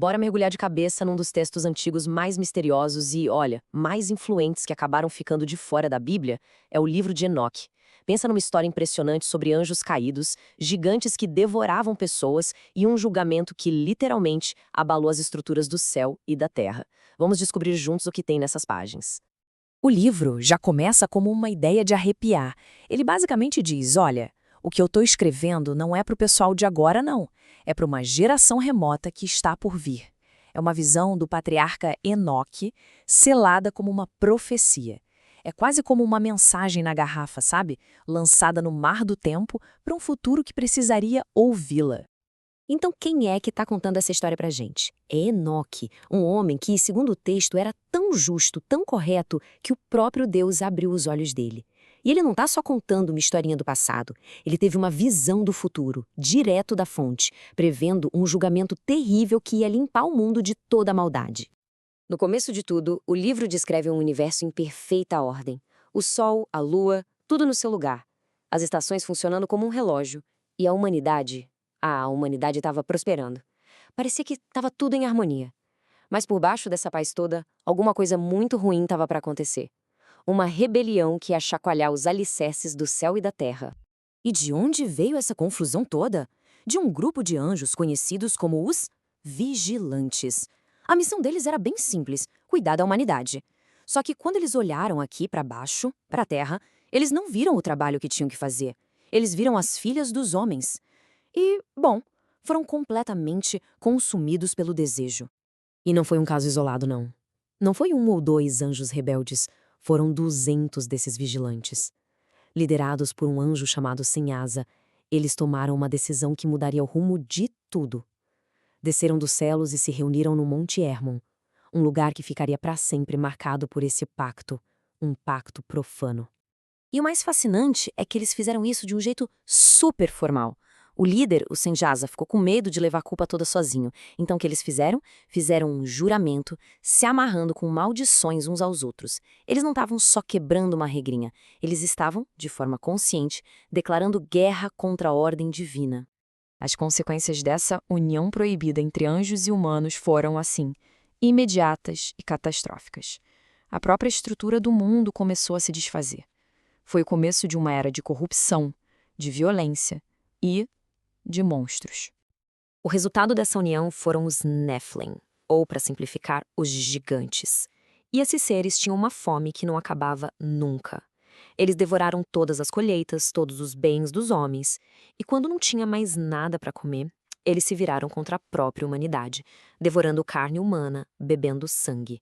bora mergulhar de cabeça num dos textos antigos mais misteriosos e, olha, mais influentes que acabaram ficando de fora da Bíblia, é o livro de Enoque. Pensa numa história impressionante sobre anjos caídos, gigantes que devoravam pessoas e um julgamento que literalmente abalou as estruturas do céu e da terra. Vamos descobrir juntos o que tem nessas páginas. O livro já começa como uma ideia de arrepiar. Ele basicamente diz, olha, o que eu estou escrevendo não é para o pessoal de agora, não. É para uma geração remota que está por vir. É uma visão do patriarca Enoque, selada como uma profecia. É quase como uma mensagem na garrafa, sabe? Lançada no mar do tempo para um futuro que precisaria ouvi-la. Então, quem é que está contando essa história pra gente? É Enoque, um homem que, segundo o texto, era tão justo, tão correto, que o próprio Deus abriu os olhos dele. E ele não está só contando uma historinha do passado, ele teve uma visão do futuro, direto da fonte, prevendo um julgamento terrível que ia limpar o mundo de toda a maldade. No começo de tudo, o livro descreve um universo em perfeita ordem. O sol, a lua, tudo no seu lugar. As estações funcionando como um relógio. E a humanidade estava prosperando. Parecia que estava tudo em harmonia. Mas por baixo dessa paz toda, alguma coisa muito ruim estava para acontecer. Uma rebelião que ia chacoalhar os alicerces do céu e da terra. E de onde veio essa confusão toda? De um grupo de anjos conhecidos como os Vigilantes. A missão deles era bem simples, cuidar da humanidade. Só que quando eles olharam aqui para baixo, para a terra, eles não viram o trabalho que tinham que fazer. Eles viram as filhas dos homens. E, bom, foram completamente consumidos pelo desejo. E não foi um caso isolado, não. Não foi um ou dois anjos rebeldes, foram 200 desses vigilantes. Liderados por um anjo chamado Sem Asa, eles tomaram uma decisão que mudaria o rumo de tudo. Desceram dos céus e se reuniram no Monte Hermon, um lugar que ficaria para sempre marcado por esse pacto, um pacto profano. E o mais fascinante é que eles fizeram isso de um jeito super formal. O líder, o Senjasa, ficou com medo de levar a culpa toda sozinho. Então o que eles fizeram? Fizeram um juramento, se amarrando com maldições uns aos outros. Eles não estavam só quebrando uma regrinha, eles estavam, de forma consciente, declarando guerra contra a ordem divina. As consequências dessa união proibida entre anjos e humanos foram, assim, imediatas e catastróficas. A própria estrutura do mundo começou a se desfazer. Foi o começo de uma era de corrupção, de violência e de monstros. O resultado dessa união foram os Nephilim, ou, para simplificar, os gigantes. E esses seres tinham uma fome que não acabava nunca. Eles devoraram todas as colheitas, todos os bens dos homens, e quando não tinha mais nada para comer, eles se viraram contra a própria humanidade, devorando carne humana, bebendo sangue.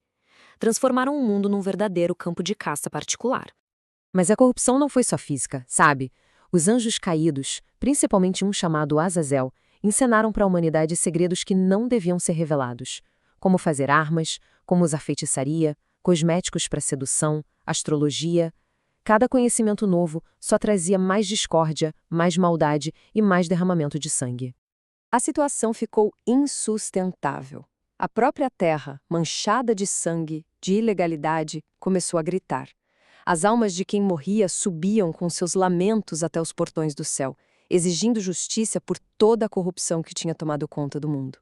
Transformaram o mundo num verdadeiro campo de caça particular. Mas a corrupção não foi só física, sabe? Os anjos caídos, principalmente um chamado Azazel, encenaram para a humanidade segredos que não deviam ser revelados. Como fazer armas, como usar feitiçaria, cosméticos para sedução, astrologia. Cada conhecimento novo só trazia mais discórdia, mais maldade e mais derramamento de sangue. A situação ficou insustentável. A própria terra, manchada de sangue, de ilegalidade, começou a gritar. As almas de quem morria subiam com seus lamentos até os portões do céu, exigindo justiça por toda a corrupção que tinha tomado conta do mundo.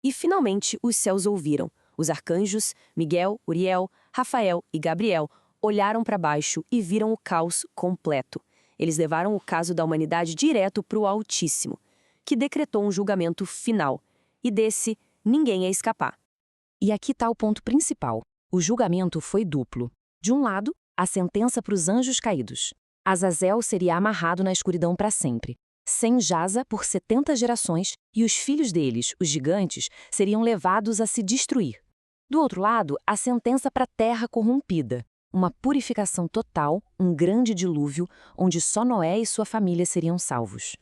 E, finalmente, os céus ouviram. Os arcanjos, Miguel, Uriel, Rafael e Gabriel, olharam para baixo e viram o caos completo. Eles levaram o caso da humanidade direto para o Altíssimo, que decretou um julgamento final. E desse, ninguém ia escapar. E aqui está o ponto principal. O julgamento foi duplo. De um lado, a sentença para os anjos caídos. Azazel seria amarrado na escuridão para sempre. Senjasa por 70 gerações e os filhos deles, os gigantes, seriam levados a se destruir. Do outro lado, a sentença para a terra corrompida. Uma purificação total, um grande dilúvio, onde só Noé e sua família seriam salvos.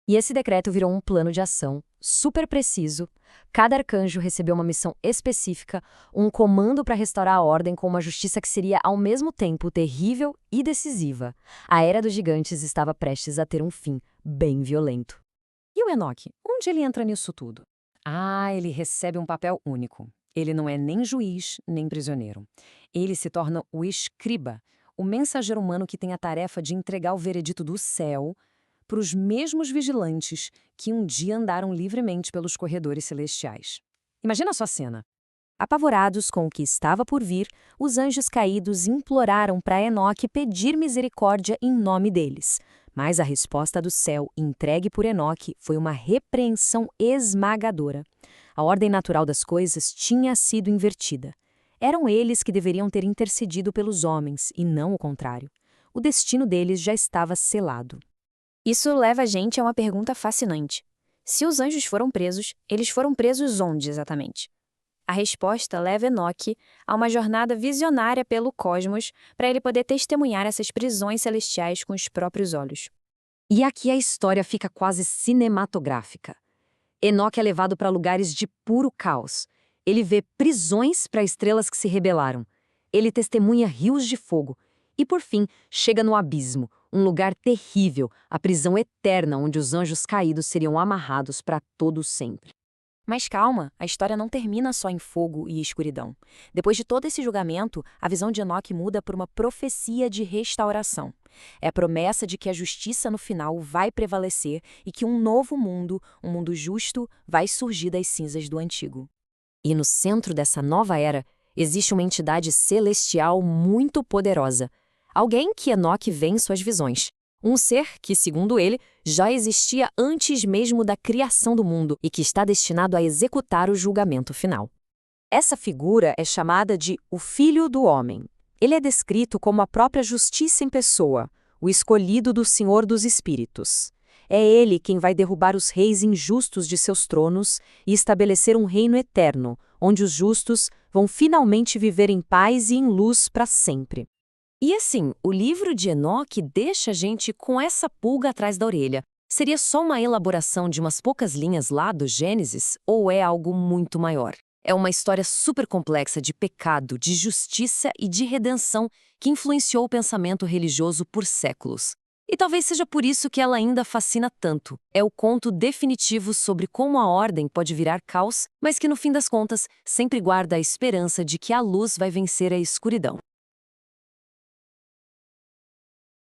E esse decreto virou um plano de ação super preciso. Cada arcanjo recebeu uma missão específica, um comando para restaurar a ordem com uma justiça que seria ao mesmo tempo terrível e decisiva. A Era dos Gigantes estava prestes a ter um fim bem violento. E o Enoque, onde ele entra nisso tudo? Ele recebe um papel único. Ele não é nem juiz, nem prisioneiro. Ele se torna o escriba, o mensageiro humano que tem a tarefa de entregar o veredito do céu para os mesmos vigilantes que um dia andaram livremente pelos corredores celestiais. Imagina só a cena. Apavorados com o que estava por vir, os anjos caídos imploraram para Enoque pedir misericórdia em nome deles. Mas a resposta do céu, entregue por Enoque, foi uma repreensão esmagadora. A ordem natural das coisas tinha sido invertida. Eram eles que deveriam ter intercedido pelos homens, e não o contrário. O destino deles já estava selado. Isso leva a gente a uma pergunta fascinante. Se os anjos foram presos, eles foram presos onde exatamente? A resposta leva Enoque a uma jornada visionária pelo cosmos para ele poder testemunhar essas prisões celestiais com os próprios olhos. E aqui a história fica quase cinematográfica. Enoque é levado para lugares de puro caos. Ele vê prisões para estrelas que se rebelaram. Ele testemunha rios de fogo. E, por fim, chega no abismo, um lugar terrível, a prisão eterna onde os anjos caídos seriam amarrados para todo sempre. Mas calma, a história não termina só em fogo e escuridão. Depois de todo esse julgamento, a visão de Enoque muda por uma profecia de restauração. É a promessa de que a justiça no final vai prevalecer e que um novo mundo, um mundo justo, vai surgir das cinzas do antigo. E no centro dessa nova era, existe uma entidade celestial muito poderosa. Alguém que Enoque vê em suas visões. Um ser que, segundo ele, já existia antes mesmo da criação do mundo e que está destinado a executar o julgamento final. Essa figura é chamada de o Filho do Homem. Ele é descrito como a própria justiça em pessoa, o escolhido do Senhor dos Espíritos. É ele quem vai derrubar os reis injustos de seus tronos e estabelecer um reino eterno, onde os justos vão finalmente viver em paz e em luz para sempre. E assim, o livro de Enoque deixa a gente com essa pulga atrás da orelha. Seria só uma elaboração de umas poucas linhas lá do Gênesis ou é algo muito maior? É uma história super complexa de pecado, de justiça e de redenção que influenciou o pensamento religioso por séculos. E talvez seja por isso que ela ainda fascina tanto. É o conto definitivo sobre como a ordem pode virar caos, mas que no fim das contas sempre guarda a esperança de que a luz vai vencer a escuridão.